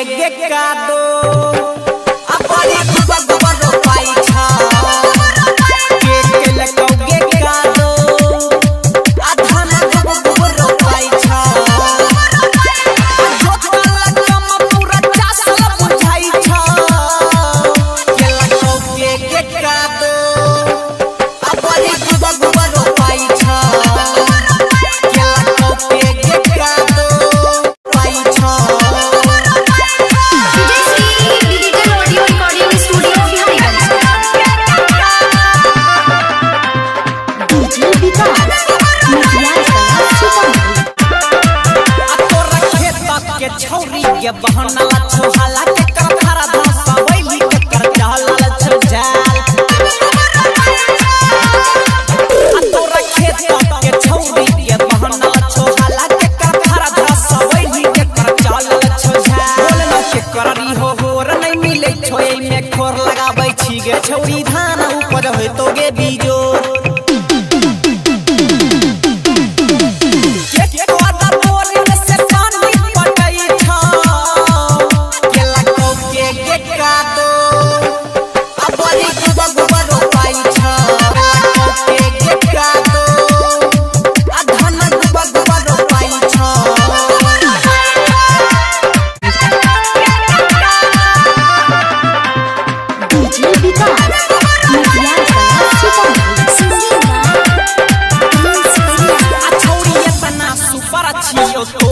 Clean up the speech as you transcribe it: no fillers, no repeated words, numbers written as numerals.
गे का दो अपनी दुबा दुबा रोपाई छा के लगोगे का दो आधा ना दुबा दुबा रोपाई छा जोतला कम पूरा चासल बुझाई छा के लगोगे का दो अपनी दुबा दुबा रोपाई छा के लगोगे का दो पाई छा छौरी के बहना ला छोहाला के कर खरा धसा वैली के कर चहला ला छजाल तोरा खेत के छौरी के बहना ला छोहाला के कर खरा धसा वैली के कर चहला ला छजाल बोलना के कररी हो रे नहीं मिले छोए में खोर लगाबै छी गे छौरी धान ऊपर होय तो गे बीजो तो